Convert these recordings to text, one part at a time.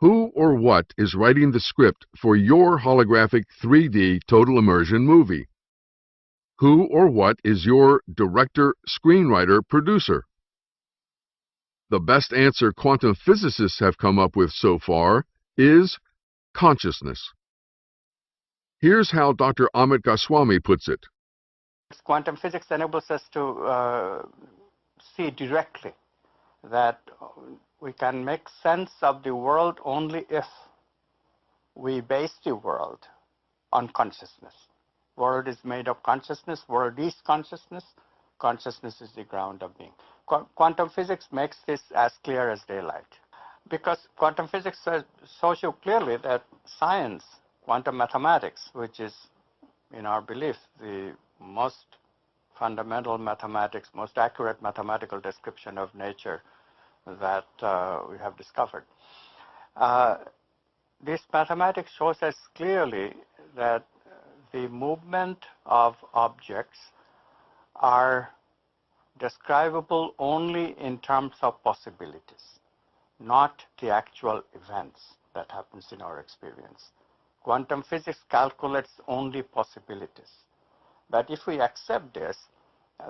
Who or what is writing the script for your holographic 3D total immersion movie? Who or what is your director, screenwriter, producer? The best answer quantum physicists have come up with so far is consciousness. Here's how Dr. Amit Goswami puts it. Quantum physics enables us to see directly that we can make sense of the world only if we base the world on consciousness. World is made of consciousness, world is consciousness, consciousness is the ground of being. Quantum physics makes this as clear as daylight. Because quantum physics shows you clearly that science, quantum mathematics, which is, in our belief, the most fundamental mathematics, most accurate mathematical description of nature that we have discovered. This mathematics shows us clearly that the movement of objects are describable only in terms of possibilities, not the actual events that happens in our experience. Quantum physics calculates only possibilities. But if we accept this,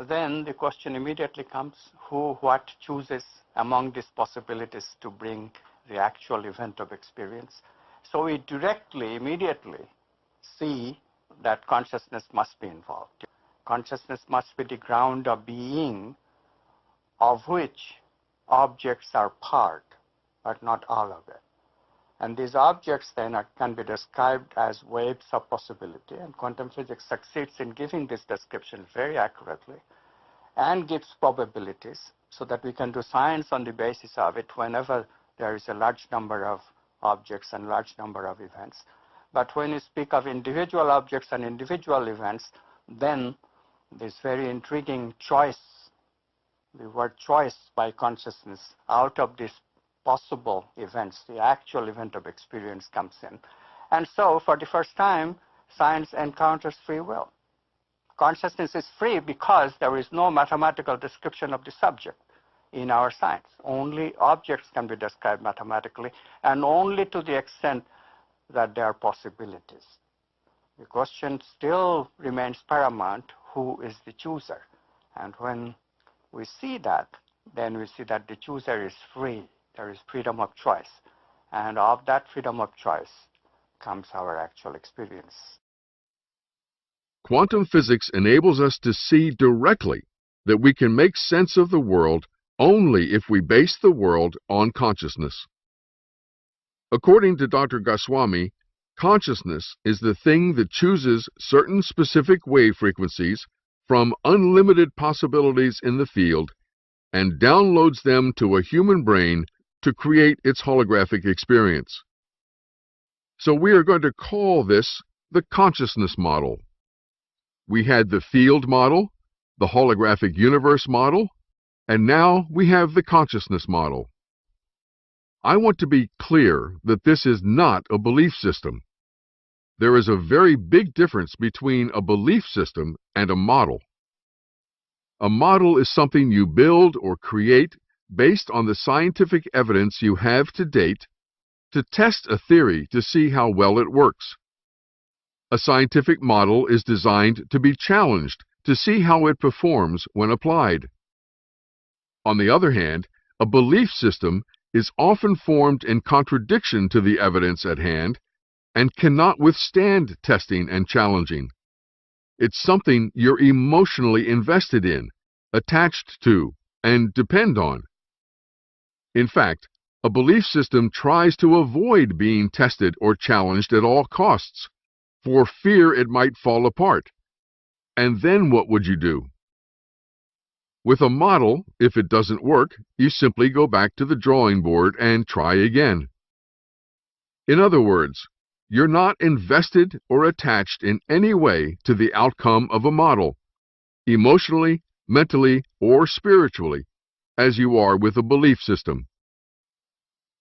then the question immediately comes, what chooses among these possibilities to bring the actual event of experience? So we directly, immediately see that consciousness must be involved. Consciousness must be the ground of being, of which objects are part, but not all of it. And these objects then can be described as waves of possibility, and quantum physics succeeds in giving this description very accurately and gives probabilities so that we can do science on the basis of it whenever there is a large number of objects and large number of events. But when you speak of individual objects and individual events, then this very intriguing choice, the word choice by consciousness, out of these possible events, the actual event of experience comes in. And so, for the first time, science encounters free will. Consciousness is free because there is no mathematical description of the subject in our science. Only objects can be described mathematically, and only to the extent that there are possibilities. The question still remains paramount: who is the chooser? And when we see that, then we see that the chooser is free. There is freedom of choice. And of that freedom of choice comes our actual experience. Quantum physics enables us to see directly that we can make sense of the world only if we base the world on consciousness. According to Dr. Goswami, consciousness is the thing that chooses certain specific wave frequencies from unlimited possibilities in the field and downloads them to a human brain to create its holographic experience. So we are going to call this the consciousness model. We had the field model, the holographic universe model, and now we have the consciousness model. I want to be clear that this is not a belief system. There is a very big difference between a belief system and a model. A model is something you build or create based on the scientific evidence you have to date to test a theory to see how well it works. A scientific model is designed to be challenged to see how it performs when applied. On the other hand, a belief system is often formed in contradiction to the evidence at hand and cannot withstand testing and challenging. It's something you're emotionally invested in, attached to, and depend on. In fact, a belief system tries to avoid being tested or challenged at all costs, for fear it might fall apart. And then what would you do? With a model, if it doesn't work, you simply go back to the drawing board and try again. In other words, you're not invested or attached in any way to the outcome of a model, emotionally, mentally, or spiritually, as you are with a belief system.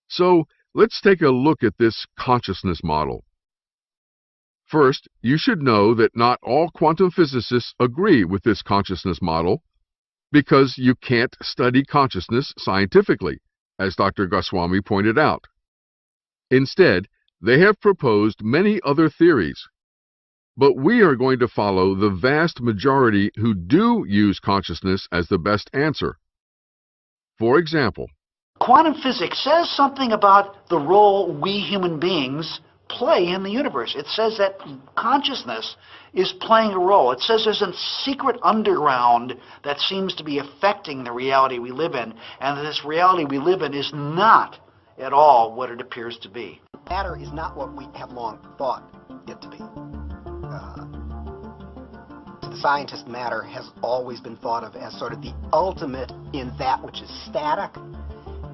So, let's take a look at this consciousness model. First, you should know that not all quantum physicists agree with this consciousness model, because you can't study consciousness scientifically, as Dr. Goswami pointed out. Instead, they have proposed many other theories. But we are going to follow the vast majority who do use consciousness as the best answer. For example, quantum physics says something about the role we human beings play in the universe. It says that consciousness is playing a role. It says there's a secret underground that seems to be affecting the reality we live in, and that this reality we live in is not at all what it appears to be. Matter is not what we have long thought it to be. To the scientist, matter has always been thought of as sort of the ultimate in that which is static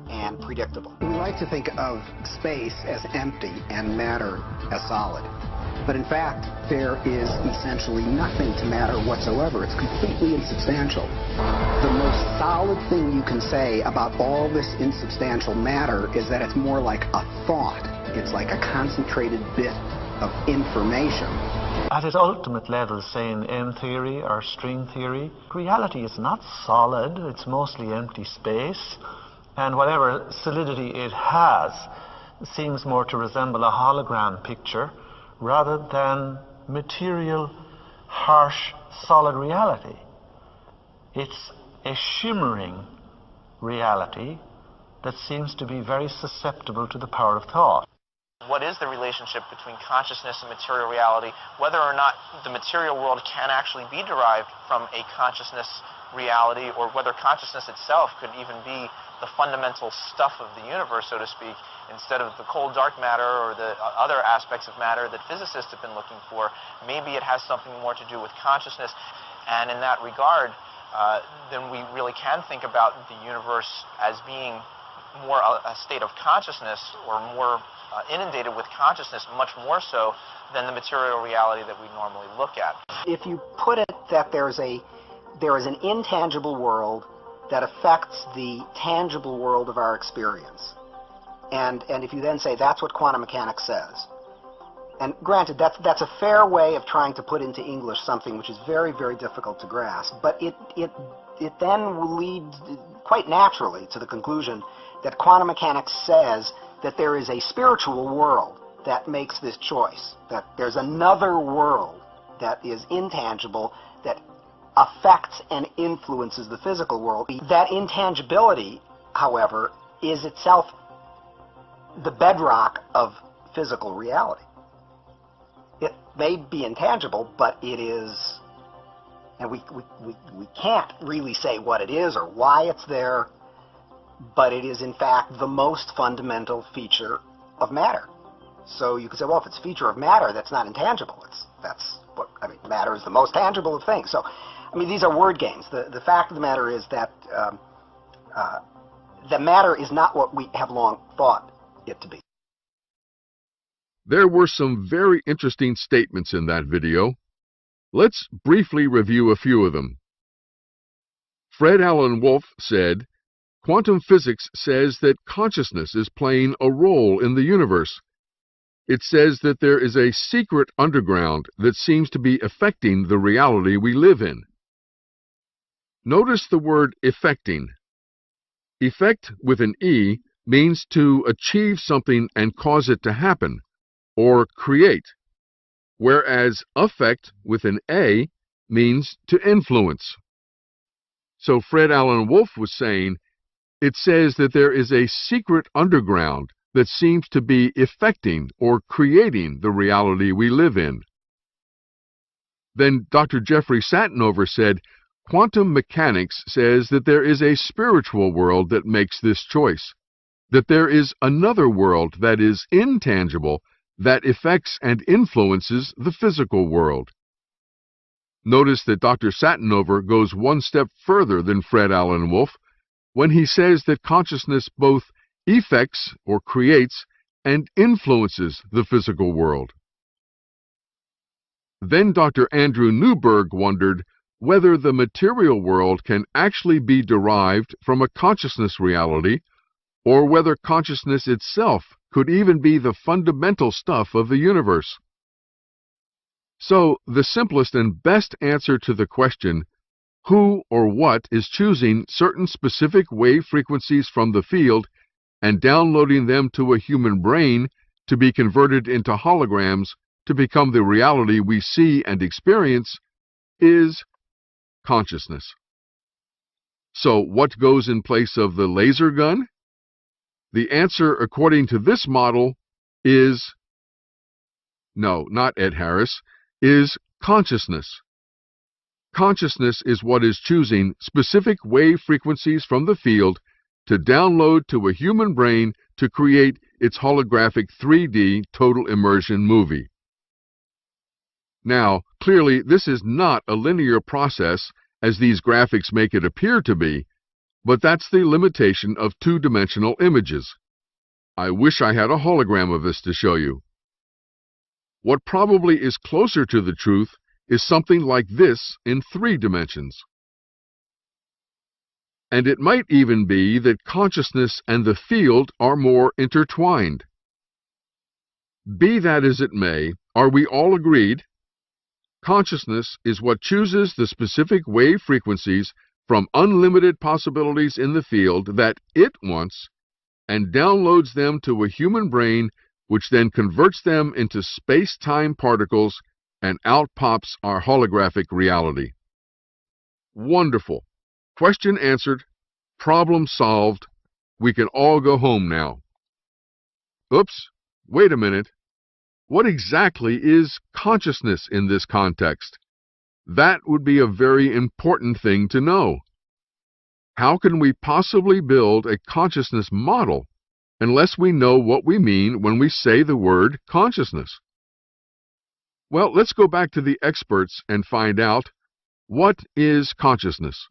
and predictable. We like to think of space as empty and matter as solid. But in fact, there is essentially nothing to matter whatsoever. It's completely insubstantial. The most solid thing you can say about all this insubstantial matter is that it's more like a thought. It's like a concentrated bit of information. At its ultimate level, say in M theory or string theory, reality is not solid, it's mostly empty space, and whatever solidity it has seems more to resemble a hologram picture rather than material, harsh, solid reality. It's a shimmering reality that seems to be very susceptible to the power of thought. What is the relationship between consciousness and material reality, whether or not the material world can actually be derived from a consciousness reality, or whether consciousness itself could even be the fundamental stuff of the universe, so to speak, instead of the cold dark matter or the other aspects of matter that physicists have been looking for. Maybe it has something more to do with consciousness, and in that regard, then we really can think about the universe as being more a state of consciousness, or more inundated with consciousness, much more so than the material reality that we normally look at. If you put it that there is an intangible world that affects the tangible world of our experience, and if you then say that's what quantum mechanics says, and granted that's a fair way of trying to put into English something which is very, very difficult to grasp, but it then will lead quite naturally to the conclusion that quantum mechanics says that there is a spiritual world that makes this choice, that there's another world that is intangible, that affects and influences the physical world. That intangibility, however, is itself the bedrock of physical reality. It may be intangible, but it is, and we can't really say what it is or why it's there, but it is in fact the most fundamental feature of matter. So you could say, well, if it's a feature of matter, that's not intangible. Matter is the most tangible of things. So, these are word games. The fact of the matter is that the matter is not what we have long thought it to be. there were some very interesting statements in that video. Let's briefly review a few of them. Fred Alan Wolf said, "Quantum physics says that consciousness is playing a role in the universe. It says that there is a secret underground that seems to be affecting the reality we live in." Notice the word affecting. Effect with an E means to achieve something and cause it to happen, or create, whereas affect with an A means to influence. So Fred Alan Wolf was saying, it says that there is a secret underground that seems to be affecting or creating the reality we live in. Then Dr. Jeffrey Satinover said, quantum mechanics says that there is a spiritual world that makes this choice, that there is another world that is intangible that affects and influences the physical world. Notice that Dr. Satinover goes one step further than Fred Alan Wolf when he says that consciousness both effects or creates and influences the physical world. Then Dr. Andrew Newberg wondered whether the material world can actually be derived from a consciousness reality, or whether consciousness itself could even be the fundamental stuff of the universe. So, the simplest and best answer to the question, who or what is choosing certain specific wave frequencies from the field and downloading them to a human brain to be converted into holograms to become the reality we see and experience is consciousness. So what goes in place of the laser gun? The answer, according to this model, is, no, not Ed Harris, is consciousness. Consciousness is what is choosing specific wave frequencies from the field to download to a human brain to create its holographic 3D total immersion movie. Now, clearly, this is not a linear process as these graphics make it appear to be, but that's the limitation of two-dimensional images. I wish I had a hologram of this to show you. What probably is closer to the truth is something like this in 3 dimensions. And it might even be that consciousness and the field are more intertwined. Be that as it may, are we all agreed? Consciousness is what chooses the specific wave frequencies from unlimited possibilities in the field that it wants and downloads them to a human brain, which then converts them into space-time particles, and out pops our holographic reality. Wonderful. Question answered. Problem solved. We can all go home now. Oops, wait a minute. What exactly is consciousness in this context? That would be a very important thing to know. How can we possibly build a consciousness model unless we know what we mean when we say the word consciousness? Well, let's go back to the experts and find out, what is consciousness?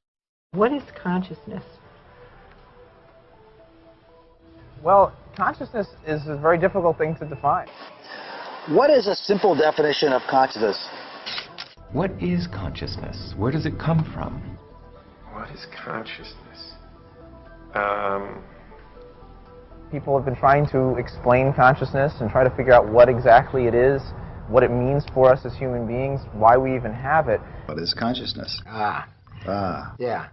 What is consciousness? Well, consciousness is a very difficult thing to define. What is a simple definition of consciousness? What is consciousness? Where does it come from? What is consciousness? People have been trying to explain consciousness and try to figure out what exactly it is, what it means for us as human beings, why we even have it. What is consciousness? Yeah.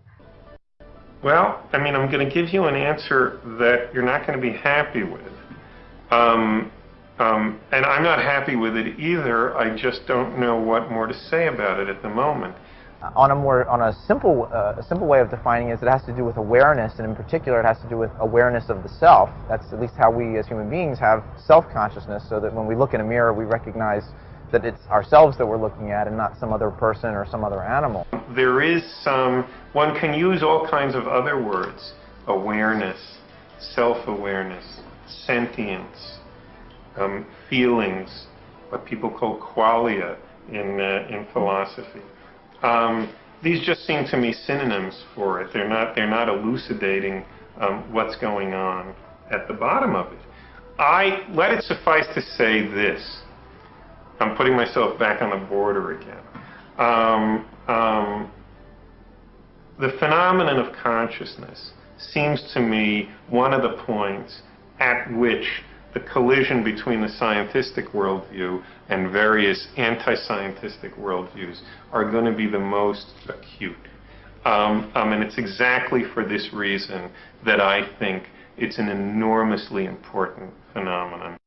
Well, I mean, I'm going to give you an answer that you're not going to be happy with. And I'm not happy with it either. I just don't know what more to say about it at the moment. On a simple way of defining it is it has to do with awareness, and in particular it has to do with awareness of the self. That's at least how we as human beings have self-consciousness, so that when we look in a mirror we recognize that it's ourselves that we're looking at and not some other person or some other animal. There is one can use all kinds of other words: awareness, self-awareness, sentience, feelings, what people call qualia in philosophy. These just seem to me synonyms for it. They're not elucidating what's going on at the bottom of it. Let it suffice to say this. I'm putting myself back on the border again. The phenomenon of consciousness seems to me one of the points at which the collision between the scientific worldview and various anti-scientific worldviews are going to be the most acute. And it's exactly for this reason that I think it's an enormously important phenomenon.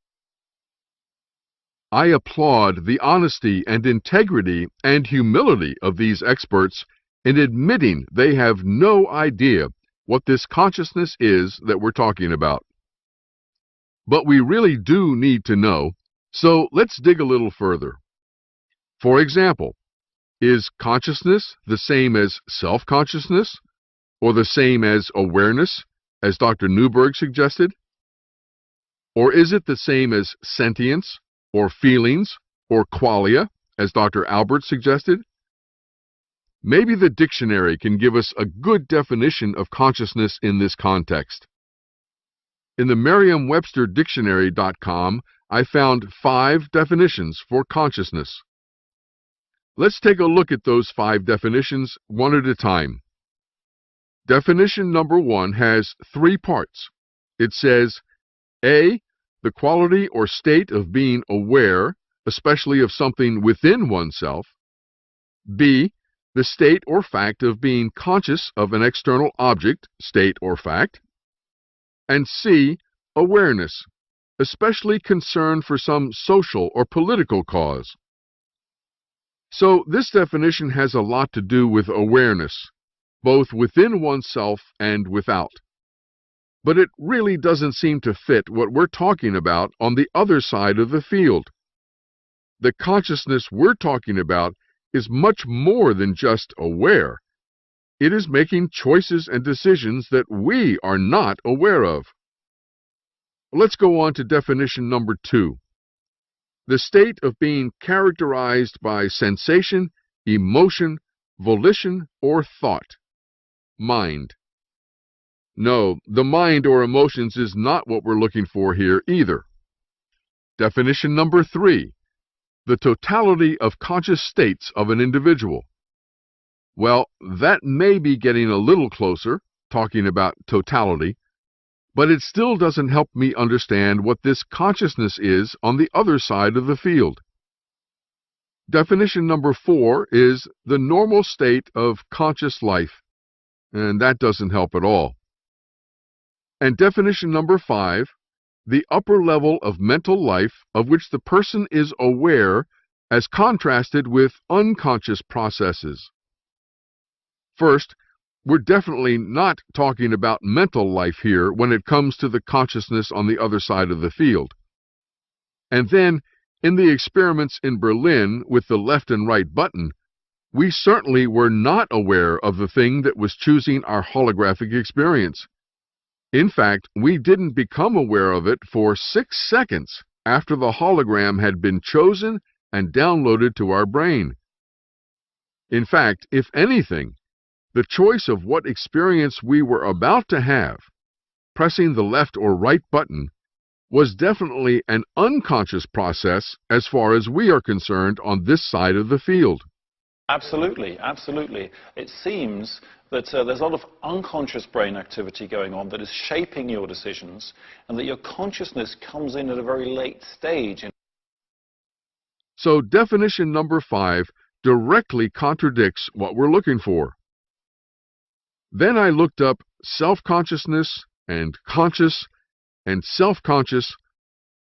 I applaud the honesty and integrity and humility of these experts in admitting they have no idea what this consciousness is that we're talking about. But we really do need to know, so let's dig a little further. For example, is consciousness the same as self-consciousness, or the same as awareness, as Dr. Newberg suggested? Or is it the same as sentience, or feelings, or qualia, as Dr. Albert suggested? Maybe the dictionary can give us a good definition of consciousness in this context. In the Merriam-Webster-Dictionary.com, I found 5 definitions for consciousness. Let's take a look at those 5 definitions one at a time. Definition number 1 has 3 parts. It says, A, the quality or state of being aware, especially of something within oneself. B, the state or fact of being conscious of an external object, state or fact. And C, awareness, especially concern for some social or political cause. So this definition has a lot to do with awareness, both within oneself and without. But it really doesn't seem to fit what we're talking about on the other side of the field. The consciousness we're talking about is much more than just aware. It is making choices and decisions that we are not aware of. Let's go on to definition number 2. The state of being characterized by sensation, emotion, volition, or thought. Mind. No, the mind or emotions is not what we're looking for here either. Definition number 3. The totality of conscious states of an individual. Well, that may be getting a little closer, talking about totality, but it still doesn't help me understand what this consciousness is on the other side of the field. Definition number 4 is the normal state of conscious life, and that doesn't help at all. And definition number 5, the upper level of mental life of which the person is aware as contrasted with unconscious processes. First, we're definitely not talking about mental life here when it comes to the consciousness on the other side of the field. And then, in the experiments in Berlin with the left and right button, we certainly were not aware of the thing that was choosing our holographic experience. In fact, we didn't become aware of it for 6 seconds after the hologram had been chosen and downloaded to our brain. In fact, if anything, the choice of what experience we were about to have, pressing the left or right button, was definitely an unconscious process as far as we are concerned on this side of the field. Absolutely, absolutely. It seems that there's a lot of unconscious brain activity going on that is shaping your decisions, and that your consciousness comes in at a very late stage. So definition number 5 directly contradicts what we're looking for. Then I looked up self-consciousness and conscious and self-conscious,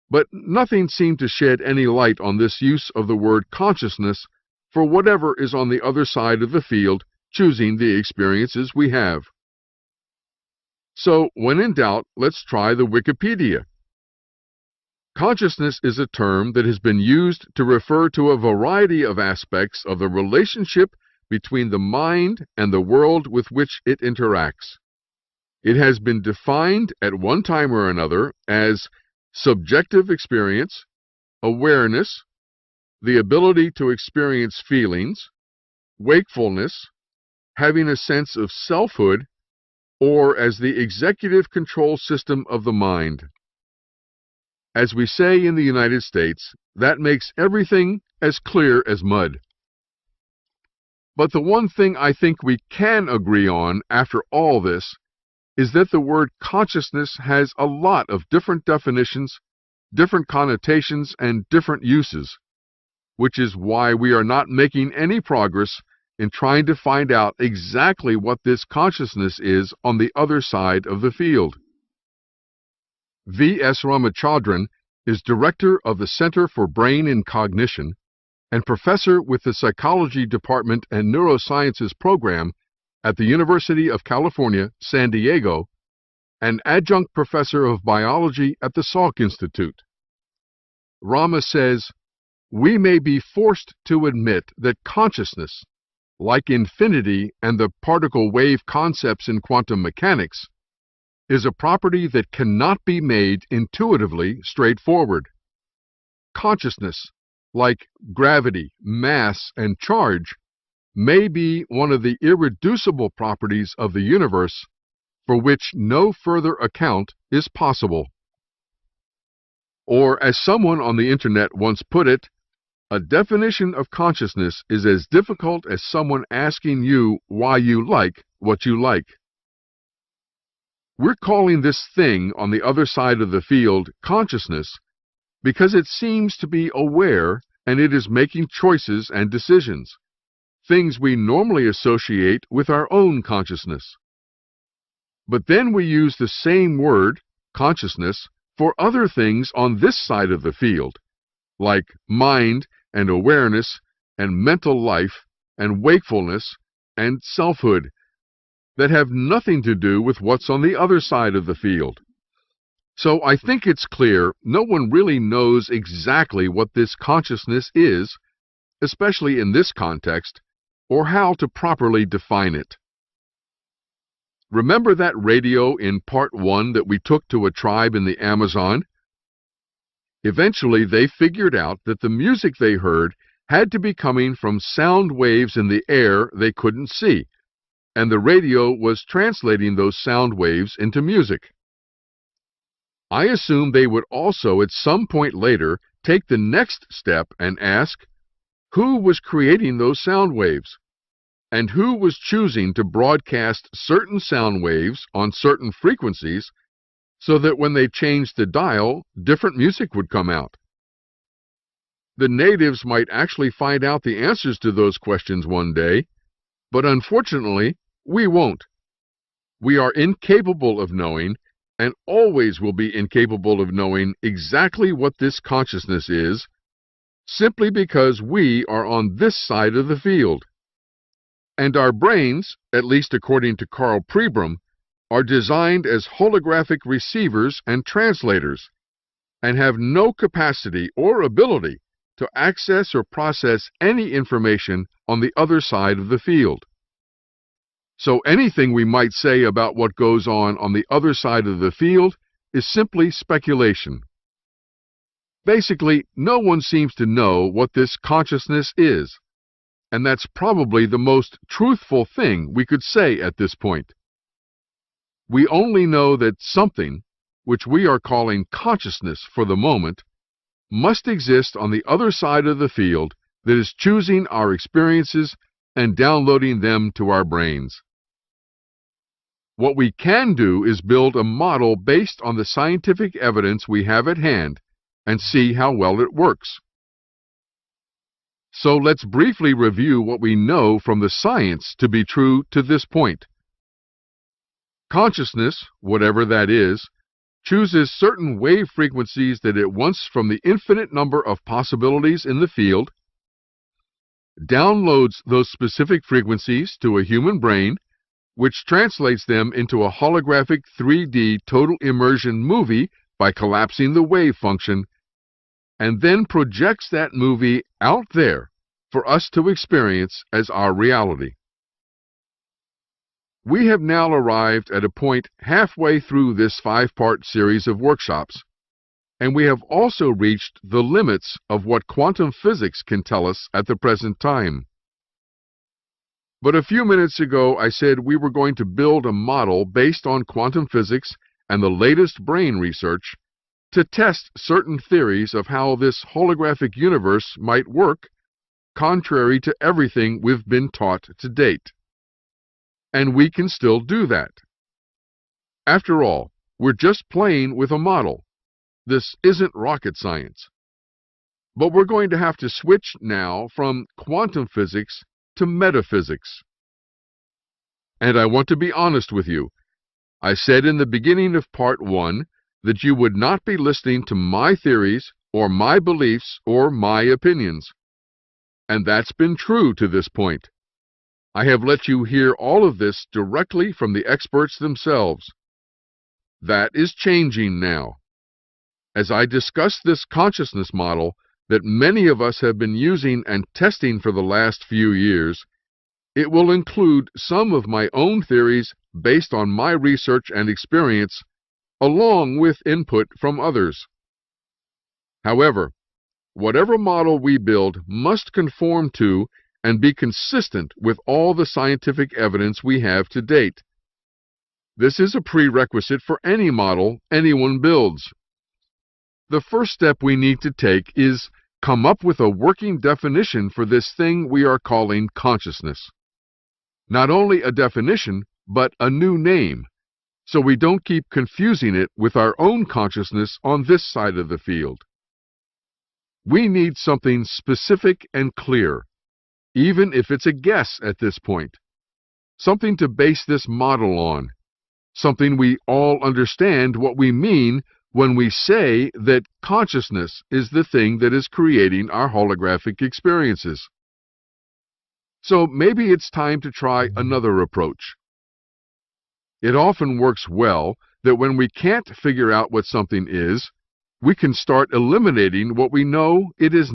but nothing seemed to shed any light on this use of the word consciousness for whatever is on the other side of the field, choosing the experiences we have. So, when in doubt, let's try the Wikipedia. Consciousness is a term that has been used to refer to a variety of aspects of the relationship between the mind and the world with which it interacts. It has been defined at one time or another as subjective experience, awareness, the ability to experience feelings, wakefulness, having a sense of selfhood, or as the executive control system of the mind. As we say in the United States, that makes everything as clear as mud. But the one thing I think we can agree on after all this is that the word consciousness has a lot of different definitions, different connotations, and different uses, which is why we are not making any progress in trying to find out exactly what this consciousness is on the other side of the field. V.S. Ramachandran is director of the Center for Brain and Cognition and professor with the Psychology Department and Neurosciences program at the University of California, San Diego, and adjunct professor of biology at the Salk Institute. Rama says, "We may be forced to admit that consciousness, like infinity and the particle wave concepts in quantum mechanics, is a property that cannot be made intuitively straightforward. Consciousness, like gravity, mass, and charge, may be one of the irreducible properties of the universe for which no further account is possible." Or, as someone on the internet once put it, a definition of consciousness is as difficult as someone asking you why you like what you like. We're calling this thing on the other side of the field consciousness because it seems to be aware and it is making choices and decisions, things we normally associate with our own consciousness. But then we use the same word, consciousness, for other things on this side of the field, like mind and awareness and mental life and wakefulness and selfhood, that have nothing to do with what's on the other side of the field. So I think it's clear no one really knows exactly what this consciousness is, especially in this context, or how to properly define it. Remember that radio in Part 1 that we took to a tribe in the Amazon? Eventually, they figured out that the music they heard had to be coming from sound waves in the air they couldn't see, and the radio was translating those sound waves into music. I assume they would also at some point later take the next step and ask, who was creating those sound waves? And who was choosing to broadcast certain sound waves on certain frequencies so that when they changed the dial, different music would come out? The natives might actually find out the answers to those questions one day, but unfortunately, we won't. We are incapable of knowing, and always will be incapable of knowing exactly what this consciousness is, simply because we are on this side of the field. And our brains, at least according to Carl Pribram, are designed as holographic receivers and translators, and have no capacity or ability to access or process any information on the other side of the field. So anything we might say about what goes on the other side of the field is simply speculation. Basically, no one seems to know what this consciousness is, and that's probably the most truthful thing we could say at this point. We only know that something, which we are calling consciousness for the moment, must exist on the other side of the field that is choosing our experiences and downloading them to our brains. What we can do is build a model based on the scientific evidence we have at hand and see how well it works. So let's briefly review what we know from the science to be true to this point. Consciousness, whatever that is, chooses certain wave frequencies that it wants from the infinite number of possibilities in the field, downloads those specific frequencies to a human brain, which translates them into a holographic 3D total immersion movie by collapsing the wave function, and then projects that movie out there for us to experience as our reality. We have now arrived at a point halfway through this 5-part series of workshops, and we have also reached the limits of what quantum physics can tell us at the present time. But a few minutes ago, I said we were going to build a model based on quantum physics and the latest brain research to test certain theories of how this holographic universe might work, contrary to everything we've been taught to date. And we can still do that. After all, we're just playing with a model. This isn't rocket science. But we're going to have to switch now from quantum physics to metaphysics. And I want to be honest with you. I said in the beginning of Part 1 that you would not be listening to my theories or my beliefs or my opinions. And that's been true to this point. I have let you hear all of this directly from the experts themselves. That is changing now. As I discuss this consciousness model that many of us have been using and testing for the last few years, it will include some of my own theories based on my research and experience, along with input from others. However, whatever model we build must conform to and be consistent with all the scientific evidence we have to date. This is a prerequisite for any model anyone builds. The first step we need to take is come up with a working definition for this thing we are calling consciousness. Not only a definition, but a new name, so we don't keep confusing it with our own consciousness on this side of the field. We need something specific and clear, even if it's a guess at this point. Something to base this model on. Something we all understand what we mean when we say that consciousness is the thing that is creating our holographic experiences. So maybe it's time to try another approach. It often works well that when we can't figure out what something is, we can start eliminating what we know it is